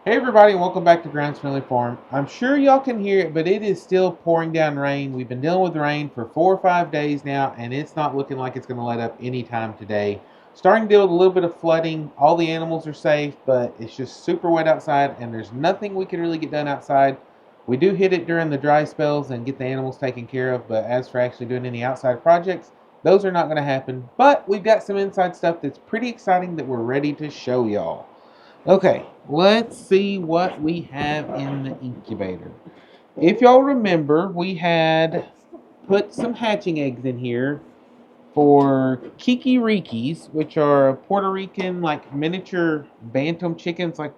Hey everybody, and welcome back to Grounds Friendly Farm. I'm sure y'all can hear it, but it is still pouring down rain. We've been dealing with rain for 4 or 5 days now, and it's not looking like it's going to let up anytime today. Starting to deal with a little bit of flooding. All the animals are safe, but it's just super wet outside, and there's nothing we can really get done outside. We do hit it during the dry spells and get the animals taken care of, but as for actually doing any outside projects, those are not going to happen. But we've got some inside stuff that's pretty exciting that we're ready to show y'all. Okay, let's see what we have in the incubator. If y'all remember, we had put some hatching eggs in here for kikirikis, which are Puerto Rican, like miniature bantam chickens, like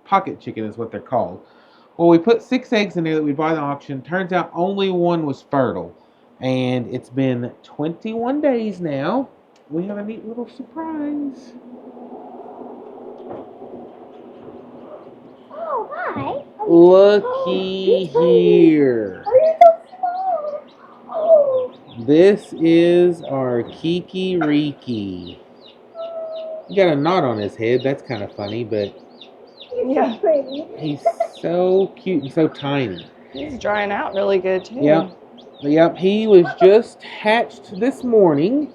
pocket chicken is what they're called. Well, we put 6 eggs in there that we buy at the auction. Turns out only one was fertile. And it's been 21 days now. We have a neat little surprise. Oh, hi. Looky here. Oh, you're so small. Oh. This is our Kikiriki. He got a knot on his head. That's kind of funny, but Yeah. Pretty. he's so cute and so tiny. He's drying out really good too. Yep. He was just hatched this morning.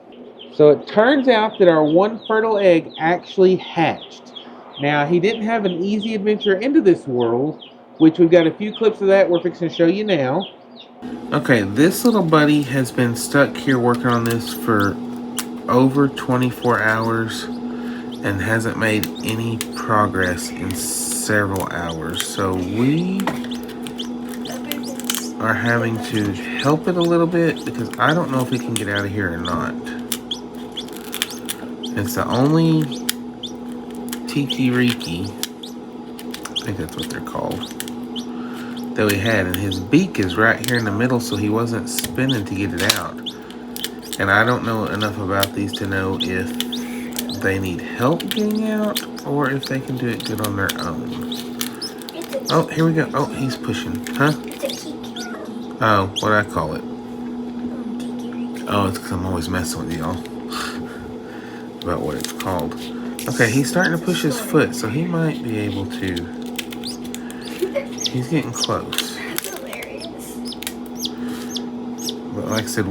So it turns out that our one fertile egg actually hatched. Now, he didn't have an easy adventure into this world, which we've got a few clips of that we're fixing to show you now. Okay, this little buddy has been stuck here working on this for over 24 hours and hasn't made any progress in several hours. So we are having to help it a little bit because I don't know if it can get out of here or not. It's the only Tikiriki, I think that's what they're called, that we had, and his beak is right here in the middle, so he wasn't spinning to get it out. And I don't know enough about these to know if they need help getting out or if they can do it good on their own. Oh, here we go. Oh, he's pushing. Huh? It's a kikiriki. Oh, what do I call it? Tikiriki. Oh, it's because I'm always messing with y'all about what it's called. Okay, he's starting to push his foot, so he might be able to. He's getting close. That's hilarious. But like I said,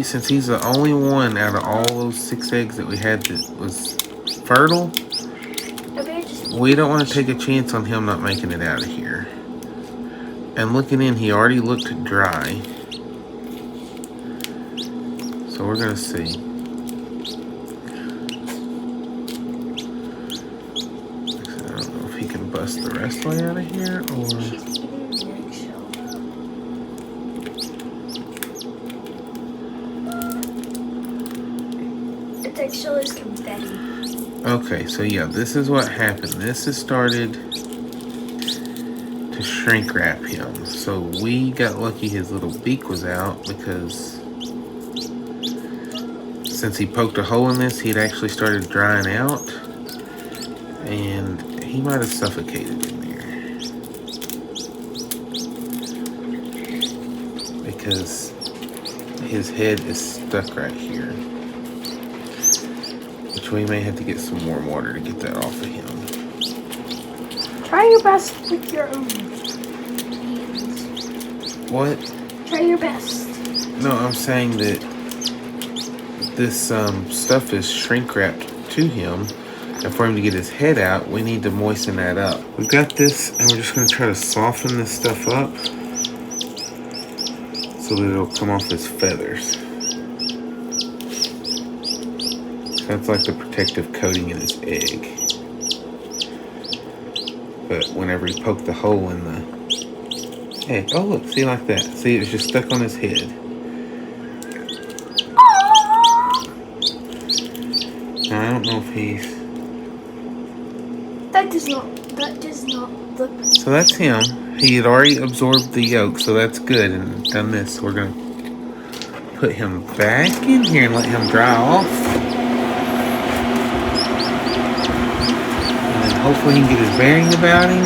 since he's the only one out of all those 6 eggs that we had that was fertile, we don't want to take a chance on him not making it out of here. And looking in, he already looked dry. So we're going to see. I don't know if he can bust the rest of the way out of here or... She's eating the eggshell. Its eggshell is confetti. Okay, so yeah, this is what happened. This has started to shrink wrap him. So we got lucky his little beak was out because since he poked a hole in this, he'd actually started drying out and he might have suffocated in there because his head is stuck right here. Which we may have to get some warm water to get that off of him. Try your best with your own hands. What? Try your best. No, I'm saying that this stuff is shrink wrapped to him. And for him to get his head out, we need to moisten that up. We've got this, and we're just going to try to soften this stuff up so that it'll come off his feathers. That's like the protective coating in his egg. But whenever he poked the hole in the egg, oh look, see, like that. See, it was just stuck on his head. Now, I don't know if he's... That does not look... So that's him. He had already absorbed the yolk, so that's good, and done this. So we're going to put him back in here and let him dry off. Hopefully he can get his bearing about him.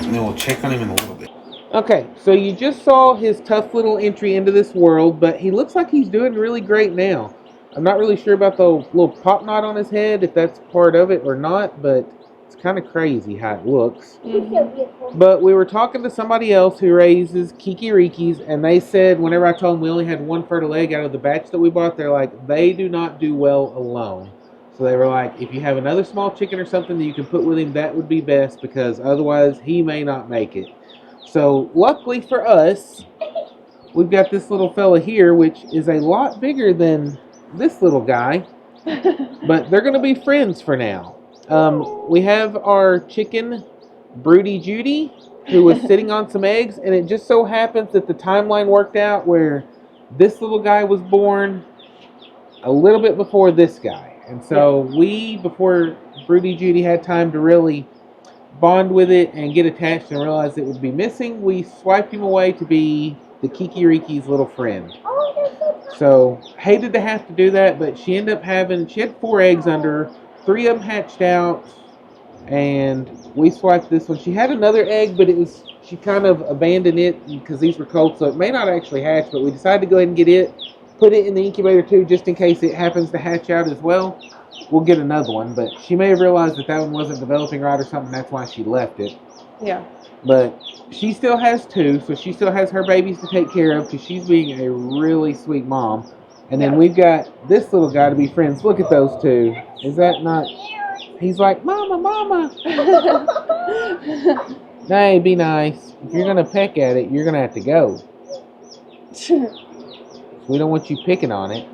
And then we'll check on him in a little bit. Okay, so you just saw his tough little entry into this world, but he looks like he's doing really great now. I'm not really sure about the little pop knot on his head, if that's part of it or not, but it's kind of crazy how it looks. But we were talking to somebody else who raises kikirikis, and they said whenever I told them we only had one fertile egg out of the batch that we bought, they're like, they do not do well alone. So they were like, if you have another small chicken or something that you can put with him, that would be best, because otherwise he may not make it. So luckily for us, we've got this little fella here, which is a lot bigger than this little guy, but they're going to be friends for now. We have our chicken, Broody Judy, who was sitting on some eggs, and it just so happens that the timeline worked out where this little guy was born a little bit before this guy. And so before Broody Judy had time to really bond with it and get attached and realize it would be missing, we swiped him away to be the Kikiriki's little friend. So hated to have to do that, but she ended up she had 4 eggs under her, 3 of them hatched out, and we swiped this one. She had another egg, but she kind of abandoned it because these were cold, so it may not actually hatch, but we decided to go ahead and get it, put it in the incubator too, just in case it happens to hatch out as well. We'll get another one, but she may have realized that one wasn't developing right or something, that's why she left it. Yeah. But she still has 2, so she still has her babies to take care of because she's being a really sweet mom. And then we've got this little guy to be friends. Look at those 2. Is that not... He's like, Mama, Mama. Hey, be nice. If you're going to peck at it, you're going to have to go. We don't want you picking on it.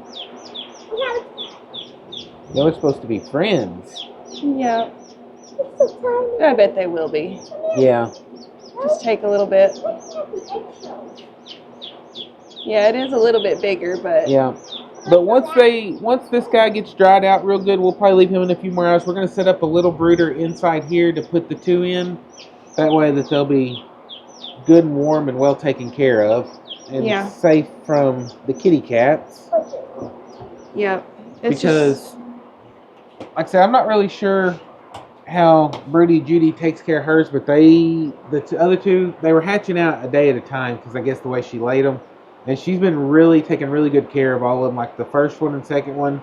Y'all are supposed to be friends. Yeah. I bet they will be. Yeah. Just take a little bit. Yeah, it is a little bit bigger, but... Yeah. But once this guy gets dried out real good, we'll probably leave him in a few more hours. We're going to set up a little brooder inside here to put the 2 in. That way that they'll be good and warm and well taken care of. And safe from the kitty cats. Yep. Because, like I said, I'm not really sure how Broody Judy takes care of hers, but the other 2, they were hatching out a day at a time because I guess the way she laid them. And she's been taking really good care of all of them. Like the first one and second one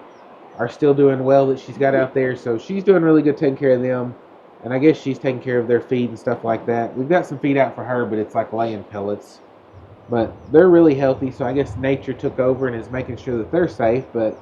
are still doing well that she's got out there. So she's doing really good taking care of them. And I guess she's taking care of their feed and stuff like that. We've got some feed out for her, but it's like laying pellets. But they're really healthy, so I guess nature took over and is making sure that they're safe. But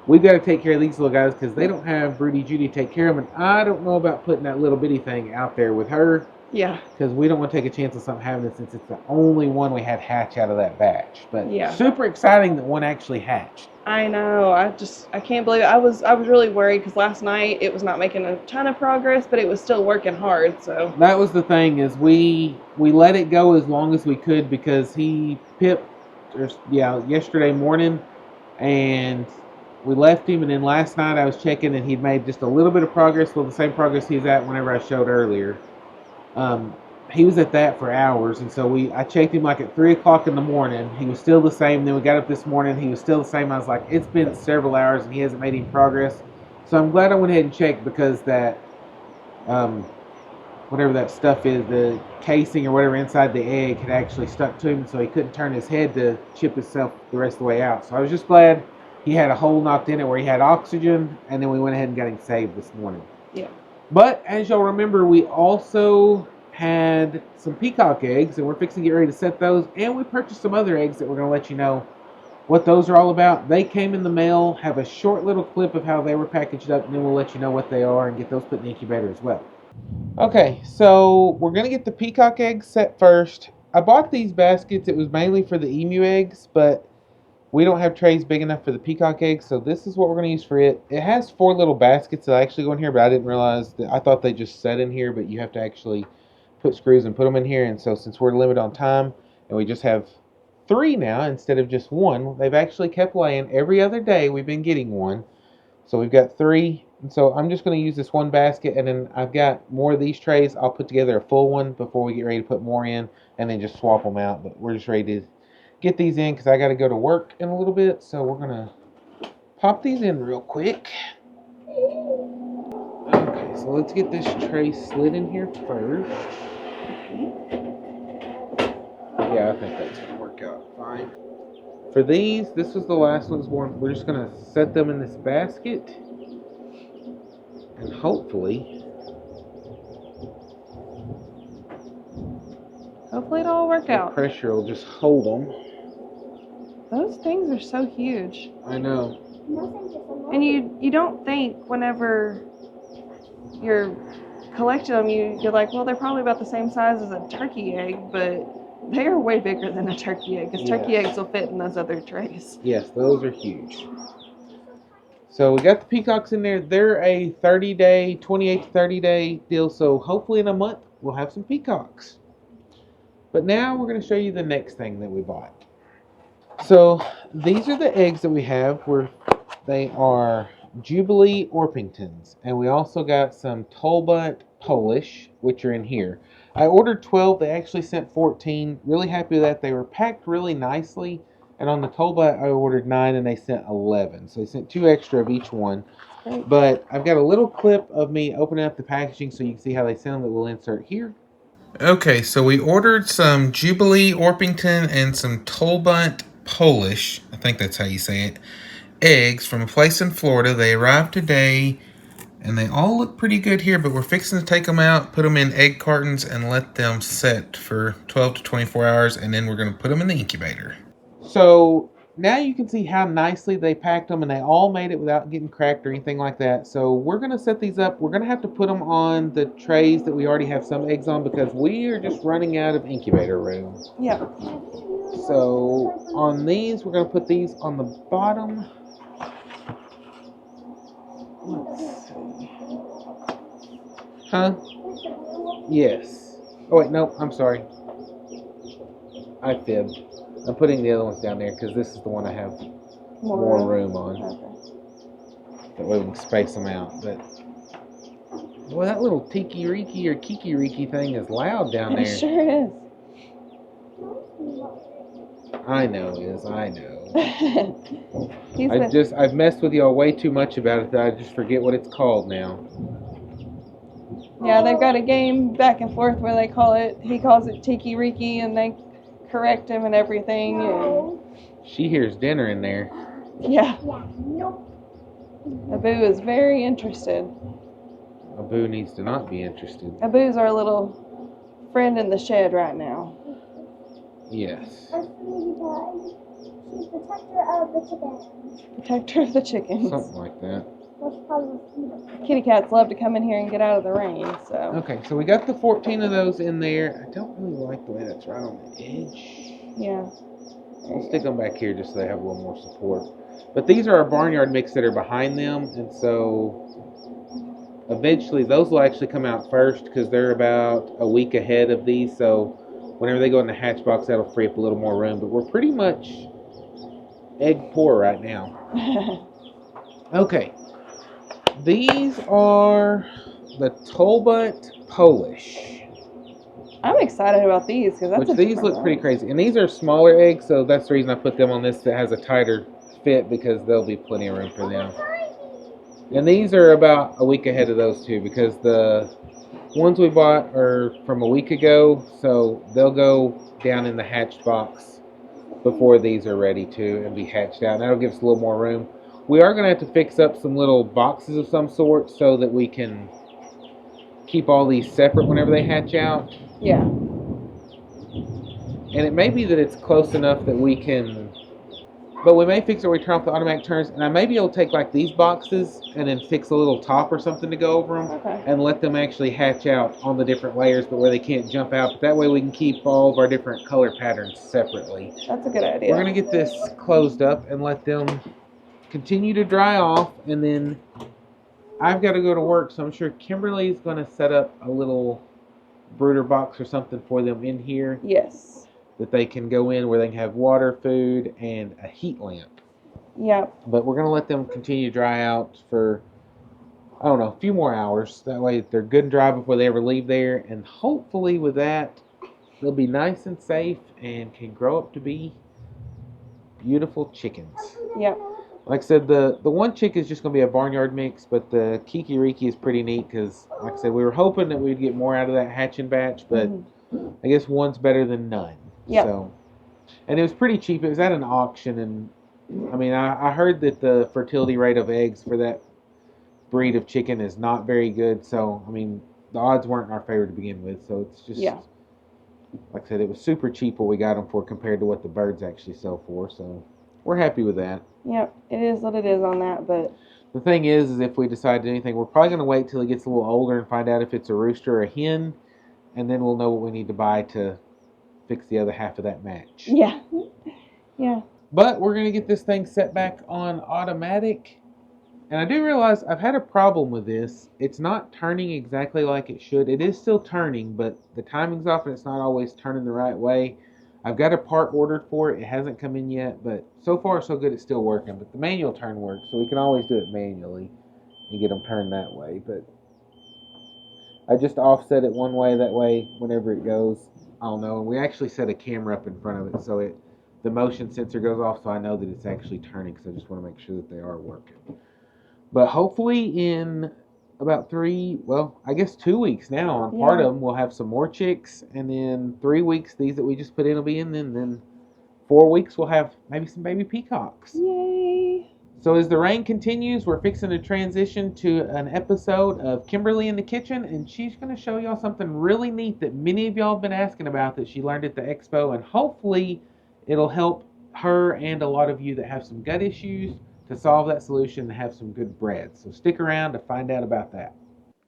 we've got to take care of these little guys because they don't have Broody Judy take care of them. And I don't know about putting that little bitty thing out there with her. Yeah. Because we don't want to take a chance of something happening since it's the only one we had hatch out of that batch. But super exciting that one actually hatched. I know. I can't believe it. I was really worried because last night it was not making a ton of progress, but it was still working hard. So that was the thing is we let it go as long as we could because he pipped yesterday morning and we left him, and then last night I was checking and he'd made just a little bit of progress. Well, the same progress he's at whenever I showed earlier. He was at that for hours, and so I checked him like at 3 o'clock in the morning. He was still the same. Then we got up this morning. He was still the same. I was like, it's been several hours, and he hasn't made any progress. So I'm glad I went ahead and checked because that, whatever that stuff is, the casing or whatever inside the egg had actually stuck to him, so he couldn't turn his head to chip himself the rest of the way out. So I was just glad he had a hole knocked in it where he had oxygen, and then we went ahead and got him saved this morning. Yeah. But as y'all remember, we also had some peacock eggs, and we're fixing to get ready to set those, and we purchased some other eggs that we're going to let you know what those are all about. They came in the mail, have a short little clip of how they were packaged up, and then we'll let you know what they are and get those put in the incubator as well. Okay, so we're going to get the peacock eggs set first. I bought these baskets. It was mainly for the emu eggs, but we don't have trays big enough for the peacock eggs, so this is what we're going to use for it. It has 4 little baskets that actually go in here, but I didn't realize that. I thought they just set in here, but you have to actually put screws and put them in here. And so since we're limited on time and we just have 3 now instead of just 1, they've actually kept laying. Every other day we've been getting 1, so we've got 3. And so I'm just going to use this 1 basket, and then I've got more of these trays. I'll put together a full one before we get ready to put more in and then just swap them out. But we're just ready to get these in because I got to go to work in a little bit, so we're going to pop these in real quick. Okay, so let's get this tray slid in here first. Yeah, I think that's going to work out fine. For these, this was the last one's born. We're just going to set them in this basket. And hopefully it'll all work the out. pressure will just hold them. Those things are so huge. I know. And you don't think whenever you're collecting them, you're like, well, they're probably about the same size as a turkey egg, but they are way bigger than a turkey egg, because turkey eggs will fit in those other trays. Yes, those are huge. So we got the peacocks in there. They're a 30-day, 28 to 30-day deal, so hopefully in a month we'll have some peacocks. But now we're going to show you the next thing that we bought. So these are the eggs that we have. They are Jubilee Orpingtons, and we also got some Tolbunt Polish, which are in here. I ordered 12. They actually sent 14. Really happy with that. They were packed really nicely. And on the Tolbunt, I ordered 9, and they sent 11. So they sent 2 extra of each one. Great. But I've got a little clip of me opening up the packaging so you can see how they sent them that we'll insert here. Okay, so we ordered some Jubilee Orpington and some Tolbunt Polish, I think that's how you say it, eggs from a place in Florida. They arrived today, and they all look pretty good here, but we're fixing to take them out, put them in egg cartons, and let them set for 12 to 24 hours, and then we're going to put them in the incubator. So now you can see how nicely they packed them, and they all made it without getting cracked or anything like that. So we're going to set these up. We're going to have to put them on the trays that we already have some eggs on because we are just running out of incubator room. Yeah. So on these, we're going to put these on the bottom. Let's see. Huh? Yes. Oh, wait, no, I'm sorry. I fibbed. I'm putting the other ones down there because this is the one I have more room on. Okay. That way we can space them out. But boy, that little tiki-riki or kiki-riki thing is loud down there. It sure is. I know it is. I know. He's I've messed with y'all way too much about it that I just forget what it's called now. Yeah, they've got a game back and forth where he calls it tiki-riki, and they correct him and everything. And She hears dinner in there. yeah. Abu is very interested. Abu needs to not be interested. Abu's our little friend in the shed right now. Yes. She's protector of the chickens. Protector of the chickens. Something like that. Kitty cats love to come in here and get out of the rain, so. Okay, so we got the 14 of those in there. I don't really like the way that's right on the edge. Yeah. I'll stick them back here just so they have a little more support. But these are our barnyard mix that are behind them, and so eventually those will actually come out first because they're about a week ahead of these, so whenever they go in the hatch box, that'll free up a little more room. But we're pretty much egg poor right now. Okay. These are the Tolbunt Polish. I'm excited about these because that's Which these look pretty crazy. And these are smaller eggs, so that's the reason I put them on this that has a tighter fit because there'll be plenty of room for them. And these are about a week ahead of those two because the ones we bought are from a week ago, so they'll go down in the hatched box before these are ready to and be hatched out. And that'll give us a little more room. We are going to have to fix up some little boxes of some sort so that we can keep all these separate whenever they hatch out. Yeah. And it may be that it's close enough that we can, but we may fix it where we turn off the automatic turns, and I may be able to take like these boxes and then fix a little top or something to go over them and let them actually hatch out on the different layers, but where they can't jump out. But that way we can keep all of our different color patterns separately. That's a good idea. We're going to get this closed up and let them continue to dry off, and then I've got to go to work, so I'm sure Kimberly's going to set up a little brooder box or something for them in here. Yes. That they can go in where they can have water, food, and a heat lamp. Yep. But we're going to let them continue to dry out for, I don't know, a few more hours. That way they're good and dry before they ever leave there. And hopefully with that, they'll be nice and safe and can grow up to be beautiful chickens. Yep. Like I said, the one chick is just going to be a barnyard mix, but the Kiki-Riki is pretty neat because, like I said, we were hoping that we'd get more out of that hatching batch, but I guess one's better than none. Yep. So And it was pretty cheap. It was at an auction, and I mean, I heard that the fertility rate of eggs for that breed of chicken is not very good. So, I mean, the odds weren't in our favor to begin with. So it's just, Yeah. like I said, it was super cheap what we got them for compared to what the birds actually sell for. So we're happy with that. Yep, it is what it is on that, but The thing is if we decide to do anything, we're probably going to wait till he gets a little older and find out if it's a rooster or a hen, and then we'll know what we need to buy to fix the other half of that match. yeah. Yeah. But we're going to get this thing set back on automatic. And I do realize I've had a problem with this. It's not turning exactly like it should. It is still turning, but the timing's off and it's not always turning the right way. I've got a part ordered for it. It hasn't come in yet, but so far so good, it's still working. But the manual turn works, so we can always do it manually and get them turned that way. But I just offset it one way, that way whenever it goes, I'll know. And we actually set a camera up in front of it, so the motion sensor goes off, so I know that it's actually turning, because I just want to make sure that they are working. But hopefully in about 2 weeks now on part of them, we'll have some more chicks. And then 3 weeks, these that we just put in will be in. And then 4 weeks, we'll have maybe some baby peacocks. Yay. So as the rain continues, we're fixing to transition to an episode of Kimberly in the kitchen. And she's going to show y'all something really neat that many of y'all have been asking about that she learned at the expo. And hopefully it'll help her and a lot of you that have some gut issues to solve that solution and have some good bread. So stick around to find out about that.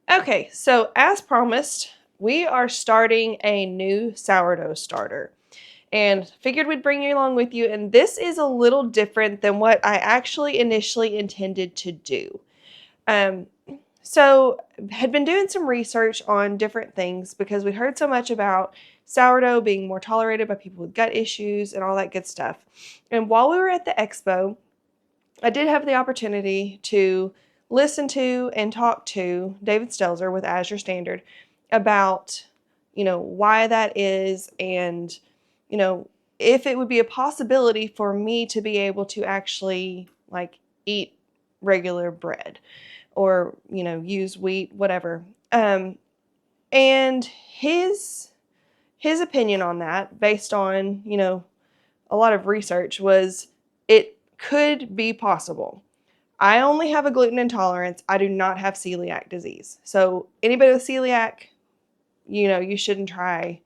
Okay, so as promised, we are starting a new sourdough starter. And figured we'd bring you along with you. And this is a little different than what I actually initially intended to do. So had been doing some research on different things because we heard so much about sourdough being more tolerated by people with gut issues and all that good stuff. And while we were at the expo, I did have the opportunity to listen to and talk to David Stelzer with Azure Standard about, why that is and, if it would be a possibility for me to be able to actually eat regular bread or, use wheat, whatever. And his opinion on that, based on, a lot of research, was it could be possible. I only have a gluten intolerance. I do not have celiac disease. So anybody with celiac, you shouldn't try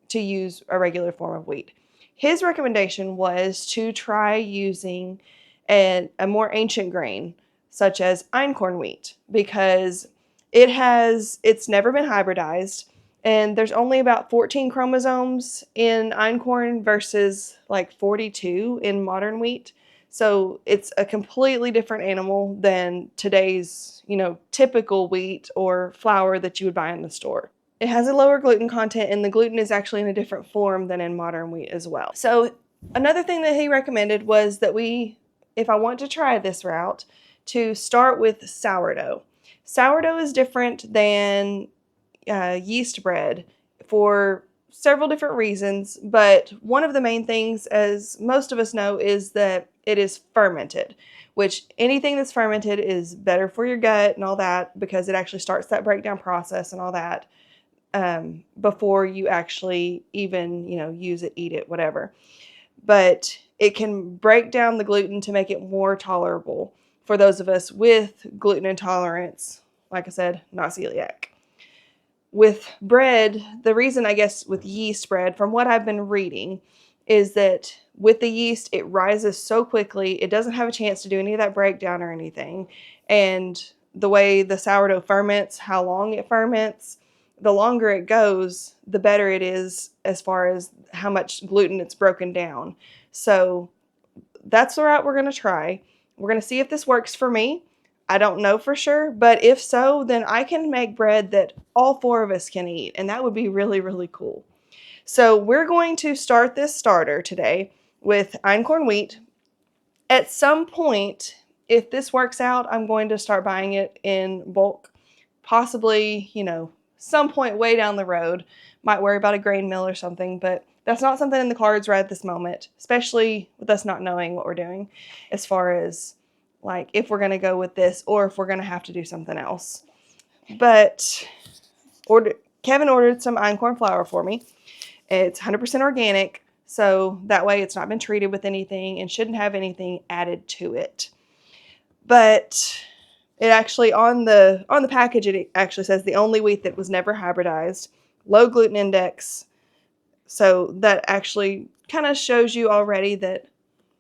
to use a regular form of wheat. His recommendation was to try using a more ancient grain, such as einkorn wheat, because it's never been hybridized. And there's only about 14 chromosomes in einkorn versus 42 in modern wheat. So it's a completely different animal than today's, typical wheat or flour that you would buy in the store. It has a lower gluten content, and the gluten is actually in a different form than in modern wheat as well. So another thing that he recommended was that if I want to try this route, to start with sourdough. Sourdough is different than yeast bread for several different reasons, but one of the main things, as most of us know, is that it is fermented, which anything that's fermented is better for your gut and all that, because it actually starts that breakdown process and all that before you actually even, use it, eat it, whatever. But it can break down the gluten to make it more tolerable for those of us with gluten intolerance, like I said, not celiac. With bread, the reason, I guess, with yeast bread, from what I've been reading, is that with the yeast, it rises so quickly, it doesn't have a chance to do any of that breakdown or anything. And the way the sourdough ferments, how long it ferments, the longer it goes, the better it is as far as how much gluten it's broken down. So that's the route we're going to try. We're going to see if this works for me. I don't know for sure, but if so, then I can make bread that all 4 of us can eat, and that would be really, really cool. So we're going to start this starter today with einkorn wheat. At some point, if this works out, I'm going to start buying it in bulk, possibly, some point way down the road. Might worry about a grain mill or something, but that's not something in the cards right at this moment, especially with us not knowing what we're doing as far as if we're going to go with this or if we're going to have to do something else. But Kevin ordered some einkorn flour for me. It's 100% organic, So that way it's not been treated with anything and shouldn't have anything added to it. But it actually, on the package, it actually says the only wheat that was never hybridized, low gluten index. So that actually kind of shows you already that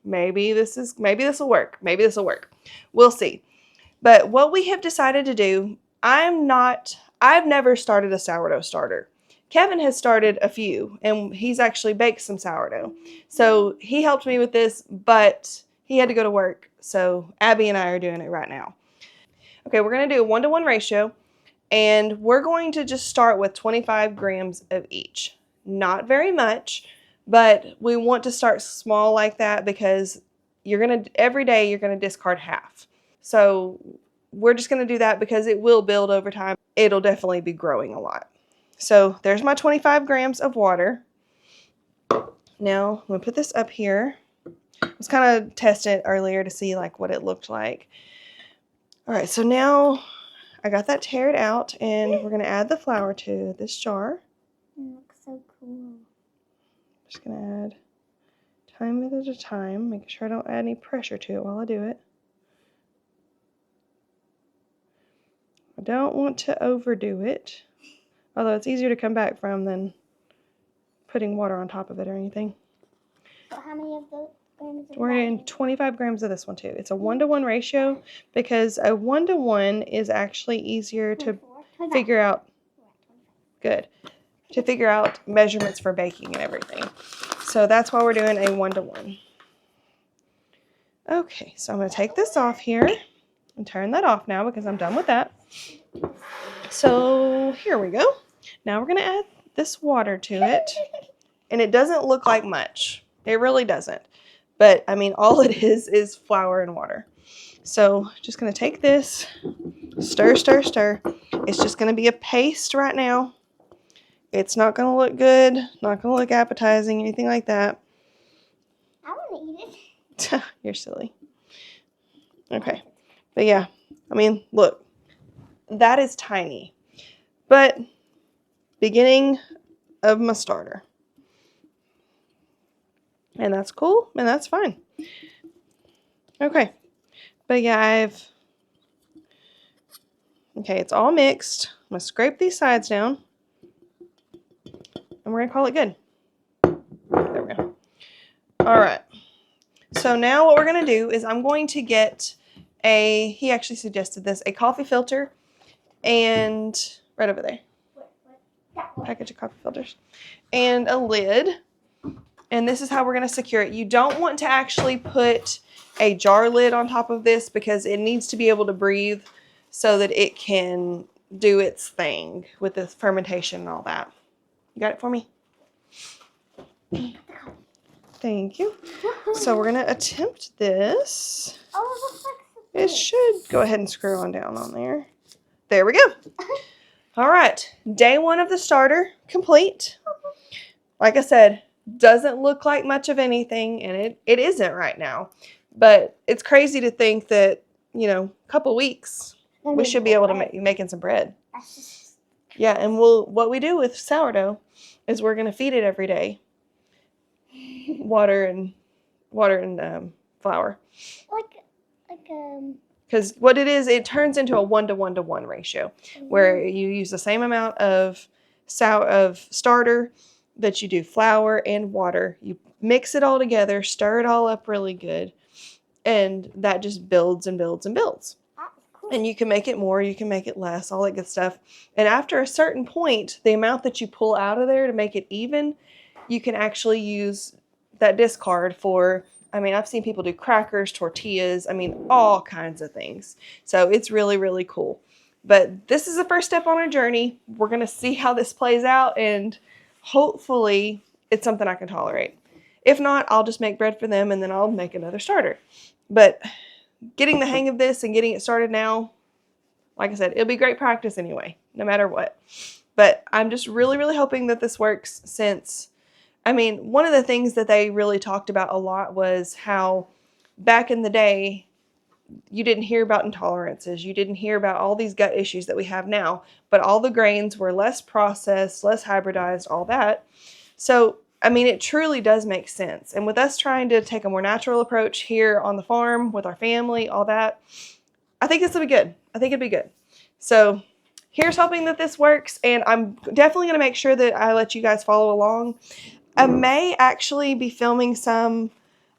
maybe this will work. Maybe this will work. We'll see. But what we have decided to do, I've never started a sourdough starter. Kevin has started a few, and he's actually baked some sourdough. So he helped me with this, but he had to go to work. So Abby and I are doing it right now. Okay, we're going to do a 1-to-1 ratio, and we're going to just start with 25 grams of each. Not very much, but we want to start small like that because every day you're going to discard half. So we're just going to do that because it will build over time. It'll definitely be growing a lot. So there's my 25 grams of water. Now I'm going to put this up here. I was kind of testing it earlier to see like what it looked like. All right, so now I got that tared out, and we're going to add the flour to this jar. It looks so cool. Just going to add time at a time, making sure I don't add any pressure to it while I do it. I don't want to overdo it, although it's easier to come back from than putting water on top of it or anything. So how many of those grams? We're in 25 grams of this one too. It's a 1-to-1 ratio because a 1-to-1 is actually easier to figure out. Good. To figure out measurements for baking and everything. So that's why we're doing a 1-to-1. Okay, so I'm going to take this off here and turn that off now because I'm done with that. So here we go. Now we're going to add this water to it. And it doesn't look like much. It really doesn't. But, I mean, all it is flour and water. So just going to take this, stir, stir, stir. It's just going to be a paste right now. It's not going to look good, not going to look appetizing, anything like that. I want to eat it. You're silly. Okay. But yeah, I mean, look, that is tiny. But beginning of my starter. And that's cool, and that's fine. Okay. But yeah, okay, it's all mixed. I'm going to scrape these sides down. And we're going to call it good. There we go. All right. So now what we're going to do is I'm going to get he actually suggested this, a coffee filter, and right over there. Package of coffee filters. And a lid. And this is how we're going to secure it. You don't want to actually put a jar lid on top of this because it needs to be able to breathe so that it can do its thing with the fermentation and all that. You got it for me? Thank you. So we're going to attempt this. Oh, it looks like It should go ahead and screw on down on there. There we go. All right. Day 1 of the starter complete. Like I said, doesn't look like much of anything, and it isn't right now. But it's crazy to think that, you know, a couple weeks, we should be able to be making some bread. Yeah, and what we do with sourdough is we're going to feed it every day. Water and flour. Because what it is, it turns into a 1-to-1-to-1 ratio, where you use the same amount of starter that you do flour and water. You mix it all together, stir it all up really good, and that just builds and builds and builds. And you can make it more, you can make it less, all that good stuff. And after a certain point, the amount that you pull out of there to make it even, you can actually use that discard for, I mean, I've seen people do crackers, tortillas, I mean, all kinds of things. So it's really, really cool. But this is the first step on our journey. We're going to see how this plays out, and hopefully it's something I can tolerate. If not, I'll just make bread for them, and then I'll make another starter. But getting the hang of this and getting it started now, like I said, it'll be great practice anyway, no matter what. But I'm just really, really hoping that this works since, I mean, one of the things that they really talked about a lot was how back in the day, you didn't hear about intolerances. You didn't hear about all these gut issues that we have now, but all the grains were less processed, less hybridized, all that. So, I mean, it truly does make sense. And with us trying to take a more natural approach here on the farm with our family, all that, I think this will be good. I think it'd be good. So here's hoping that this works. And I'm definitely going to make sure that I let you guys follow along. I may actually be filming some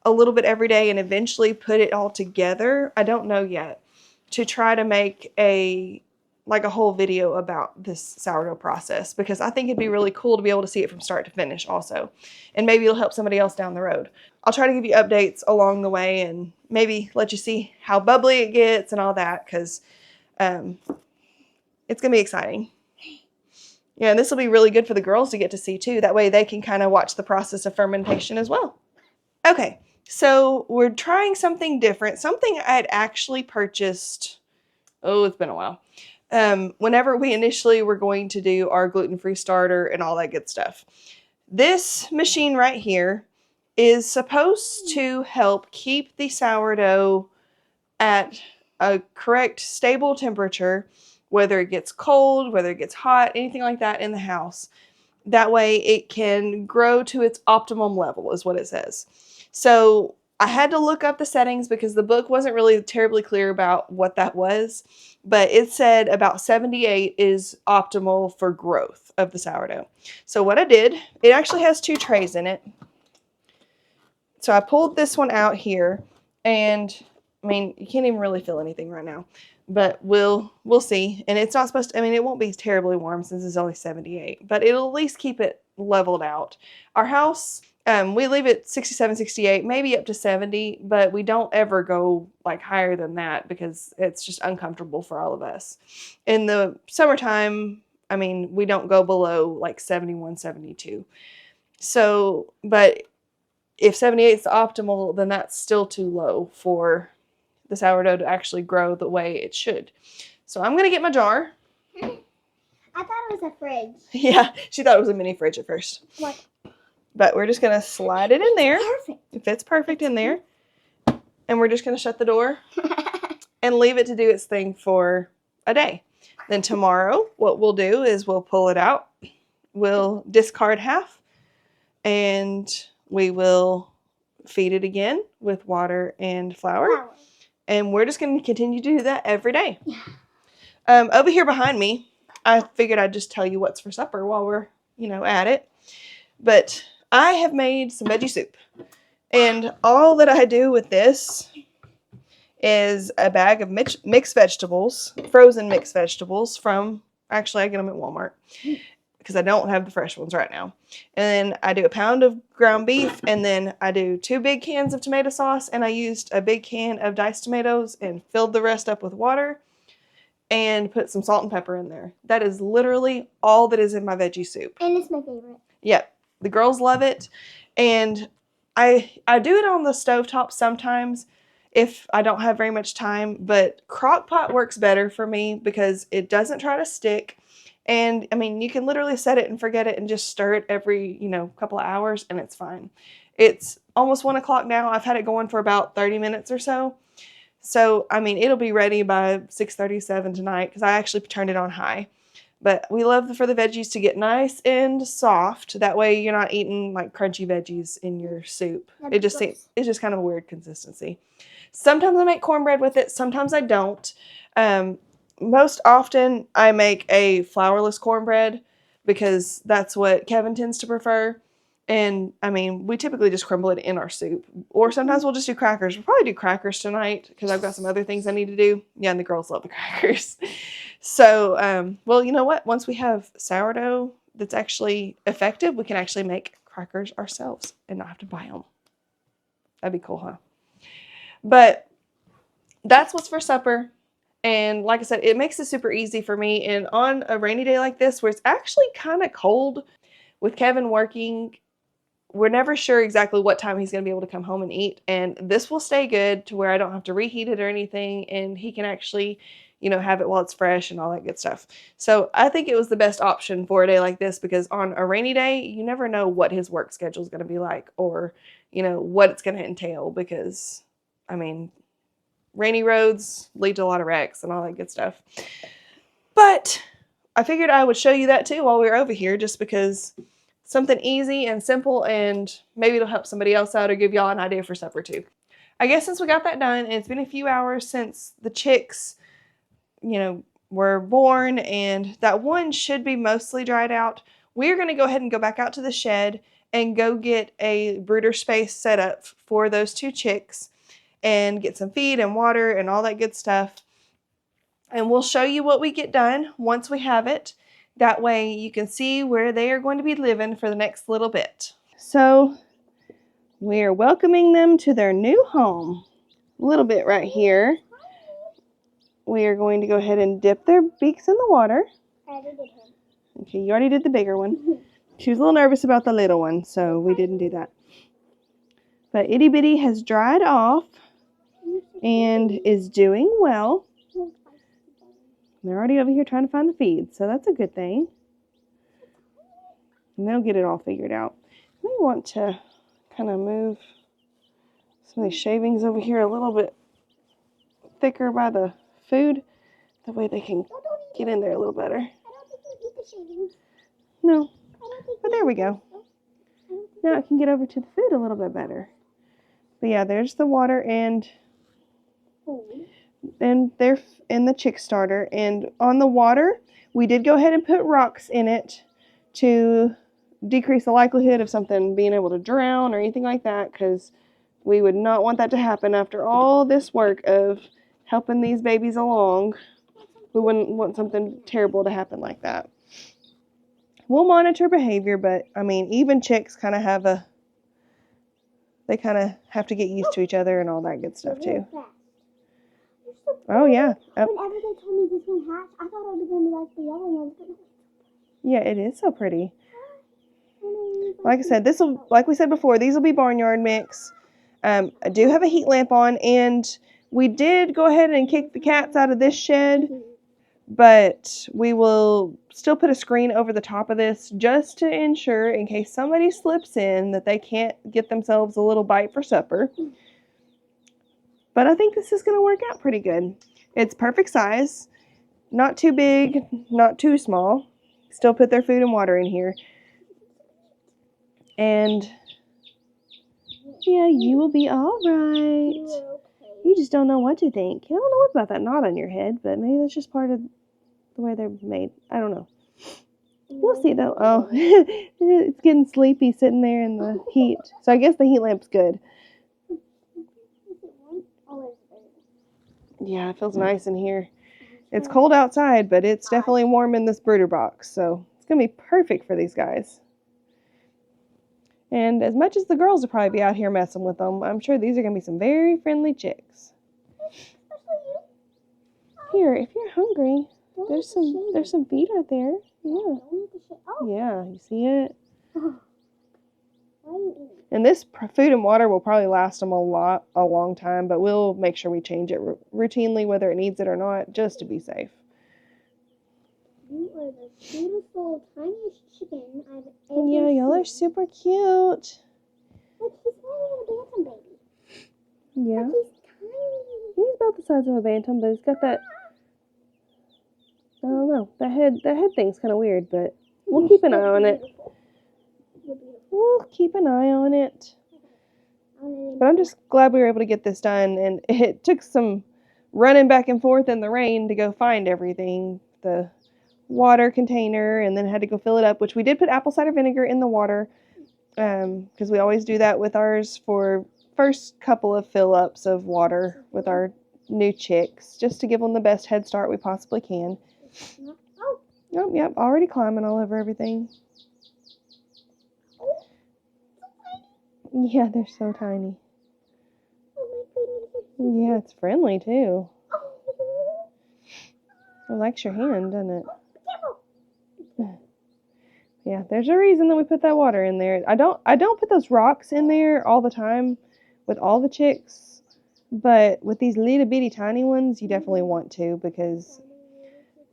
a little bit every day and eventually put it all together. I don't know yet, to try to make a whole video about this sourdough process, because I think it'd be really cool to be able to see it from start to finish also. And maybe it'll help somebody else down the road. I'll try to give you updates along the way and maybe let you see how bubbly it gets and all that, because it's going to be exciting. Yeah, and this will be really good for the girls to get to see too. That way they can kind of watch the process of fermentation as well. Okay, so we're trying something different. Something I'd actually purchased, it's been a while. Whenever we initially were going to do our gluten-free starter and all that good stuff. This machine right here is supposed to help keep the sourdough at a correct, stable temperature, whether it gets cold, whether it gets hot, anything like that in the house. That way it can grow to its optimum level, is what it says. So I had to look up the settings because the book wasn't really terribly clear about what that was, but it said about 78 is optimal for growth of the sourdough. So what I did, it actually has 2 trays in it. So I pulled this one out here, and I mean, you can't even really feel anything right now, but we'll see. And it's not supposed to, I mean, it won't be terribly warm since it's only 78, but it'll at least keep it leveled out. Our house, we leave it 67, 68, maybe up to 70, but we don't ever go like higher than that because it's just uncomfortable for all of us. In the summertime, I mean, we don't go below like 71, 72. So, but if 78 is optimal, then that's still too low for the sourdough to actually grow the way it should. So I'm going to get my jar. I thought it was a fridge. Yeah, she thought it was a mini fridge at first. What? But we're just going to slide it in there. Perfect. It fits perfect in there. And we're just going to shut the door and leave it to do its thing for a day. Then tomorrow, what we'll do is we'll pull it out. We'll discard half. And we will feed it again with water and flour. And we're just going to continue to do that every day. Over here behind me, I figured I'd just tell you what's for supper while we're, at it. But I have made some veggie soup. And all that I do with this is a bag of mixed vegetables, frozen mixed vegetables from, actually I get them at Walmart because I don't have the fresh ones right now. And then I do a pound of ground beef, and then I do 2 big cans of tomato sauce, and I used a big can of diced tomatoes and filled the rest up with water and put some salt and pepper in there. That is literally all that is in my veggie soup. And it's my favorite. Yep. The girls love it. And I do it on the stovetop sometimes if I don't have very much time, but crock pot works better for me because it doesn't try to stick. And I mean, you can literally set it and forget it and just stir it every, couple of hours and it's fine. It's almost 1 o'clock now. I've had it going for about 30 minutes or so. So, I mean, it'll be ready by 6:37 tonight because I actually turned it on high. But we love for the veggies to get nice and soft. That way you're not eating like crunchy veggies in your soup. It's just kind of a weird consistency. Sometimes I make cornbread with it. Sometimes I don't. Most often I make a flourless cornbread because that's what Kevin tends to prefer. And I mean, we typically just crumble it in our soup. Or sometimes we'll just do crackers. We'll probably do crackers tonight because I've got some other things I need to do. Yeah, and the girls love the crackers. So, well, you know what? Once we have sourdough that's actually effective, we can actually make crackers ourselves and not have to buy them. That'd be cool, huh? But that's what's for supper. And like I said, it makes it super easy for me. And on a rainy day like this, where it's actually kind of cold with Kevin working, we're never sure exactly what time he's going to be able to come home and eat. And this will stay good to where I don't have to reheat it or anything. And he can actually, have it while it's fresh and all that good stuff. So I think it was the best option for a day like this because on a rainy day, you never know what his work schedule is going to be like or, what it's going to entail because, I mean, rainy roads lead to a lot of wrecks and all that good stuff. But I figured I would show you that too while we were over here just because something easy and simple, and maybe it'll help somebody else out or give y'all an idea for supper too. I guess since we got that done, and it's been a few hours since the chicks, were born, and that one should be mostly dried out, we're going to go ahead and go back out to the shed and go get a brooder space set up for those 2 chicks and get some feed and water and all that good stuff. And we'll show you what we get done once we have it. That way you can see where they are going to be living for the next little bit. So we are welcoming them to their new home. A little bit right here. We are going to go ahead and dip their beaks in the water. I already did him. Okay, you already did the bigger one. She was a little nervous about the little one, so we didn't do that. But Itty Bitty has dried off and is doing well. They're already over here trying to find the feed, so that's a good thing. And they'll get it all figured out. We want to kind of move some of these shavings over here a little bit thicker by the food. That way they can get in there a little better. I don't think you eat the shavings. No, I don't think but there we go. Now it can get over to the food a little bit better. But yeah, there's the water and they're in the chick starter. And on the water, we did go ahead and put rocks in it to decrease the likelihood of something being able to drown or anything like that, because we would not want that to happen after all this work of helping these babies along. We wouldn't want something terrible to happen like that. We'll monitor behavior, but I mean, even chicks kind of have they kind of have to get used to each other and all that good stuff too. Oh yeah. Whenever they told me this one hatched, I thought it was going to be like the other ones. Yeah, it is so pretty. Like I said, like we said before, these will be barnyard mix. I do have a heat lamp on, and we did go ahead and kick the cats out of this shed, but we will still put a screen over the top of this just to ensure, in case somebody slips in, that they can't get themselves a little bite for supper. But I think this is going to work out pretty good. It's perfect size, not too big, not too small. Still put their food and water in here. And yeah, you will be all right. You just don't know what to think. I don't know what about that knot on your head, but maybe that's just part of the way they're made. I don't know. We'll see though. Oh, it's getting sleepy sitting there in the heat. So I guess the heat lamp's good. Yeah, it feels nice in here. It's cold outside, but it's definitely warm in this brooder box. So it's going to be perfect for these guys. And as much as the girls will probably be out here messing with them, I'm sure these are going to be some very friendly chicks. Here, if you're hungry, there's some feed right there. Yeah. Yeah, you see it? And this food and water will probably last them a long time, but we'll make sure we change it routinely, whether it needs it or not, just to be safe. You are the beautiful, tiniest chicken I've ever seen. Yeah, y'all are super cute. Look, he's smaller than a bantam baby. Yeah. But he's tiny. He's about the size of a bantam, but he's got that, I don't know, that head thing's kind of weird, but we'll keep an eye on it. We'll keep an eye on it. But I'm just glad we were able to get this done, and it took some running back and forth in the rain to go find everything. The water container, and then had to go fill it up, which we did put apple cider vinegar in the water, because we always do that with ours for first couple of fill-ups of water with our new chicks, just to give them the best head start we possibly can. Oh, yep, already climbing all over everything. Yeah, they're so tiny. Yeah, it's friendly too. It likes your hand, doesn't it? Yeah, there's a reason that we put that water in there. I don't put those rocks in there all the time with all the chicks, but with these little bitty tiny ones, you definitely want to, because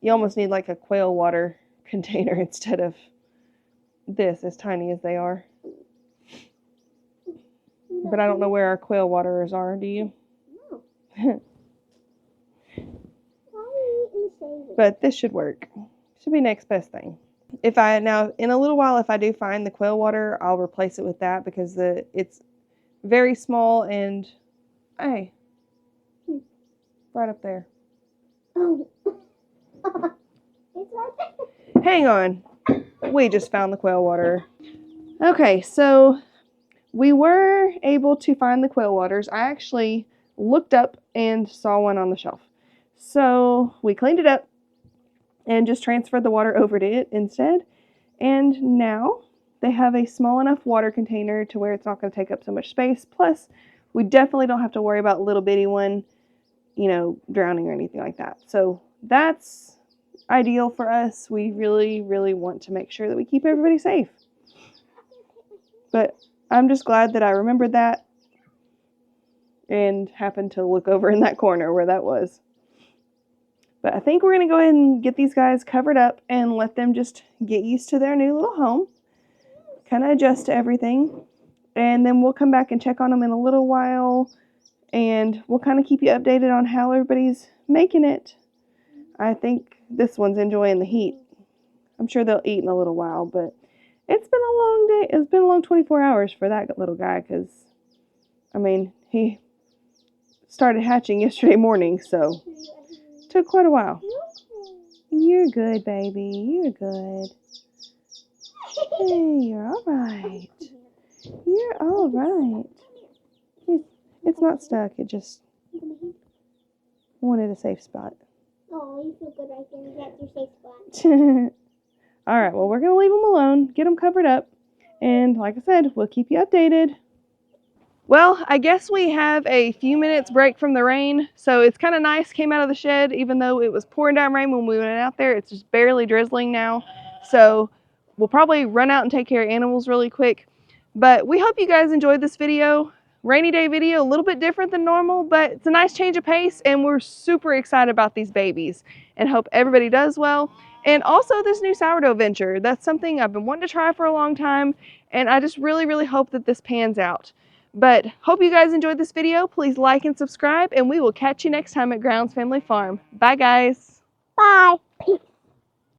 you almost need like a quail water container instead of this, as tiny as they are. But I don't know where our quail waterers are, do you? No. But this should work. Should be next best thing. in a little while, if I do find the quail water, I'll replace it with that because it's very small and, hey, right up there. Oh. It's right there. Hang on. We just found the quail water. Okay, so we were able to find the quail waters. I actually looked up and saw one on the shelf. So we cleaned it up and just transferred the water over to it instead. And now they have a small enough water container to where it's not going to take up so much space. Plus, we definitely don't have to worry about little bitty one, drowning or anything like that. So that's ideal for us. We really, really want to make sure that we keep everybody safe. But I'm just glad that I remembered that and happened to look over in that corner where that was. But I think we're going to go ahead and get these guys covered up and let them just get used to their new little home, kind of adjust to everything, and then we'll come back and check on them in a little while, and we'll kind of keep you updated on how everybody's making it. I think this one's enjoying the heat. I'm sure they'll eat in a little while, but it's been a long day. It's been a long 24 hours for that little guy because, he started hatching yesterday morning, so it took quite a while. You're good, baby. You're good. Hey, you're all right. You're all right. It's not stuck. It just wanted a safe spot. Oh, you feel good right there. That's your safe spot. All right, well, we're going to leave them alone, get them covered up, and like I said, we'll keep you updated. Well, I guess we have a few minutes break from the rain, so it's kind of nice. Came out of the shed, even though it was pouring down rain when we went out there. It's just barely drizzling now, so we'll probably run out and take care of animals really quick. But we hope you guys enjoyed this video. Rainy day video, a little bit different than normal, but it's a nice change of pace, and we're super excited about these babies and hope everybody does well. And also this new sourdough venture. That's something I've been wanting to try for a long time, and I just really, really hope that this pans out. But hope you guys enjoyed this video. Please like and subscribe, and we will catch you next time at Grounds Family Farm. Bye, guys. Bye.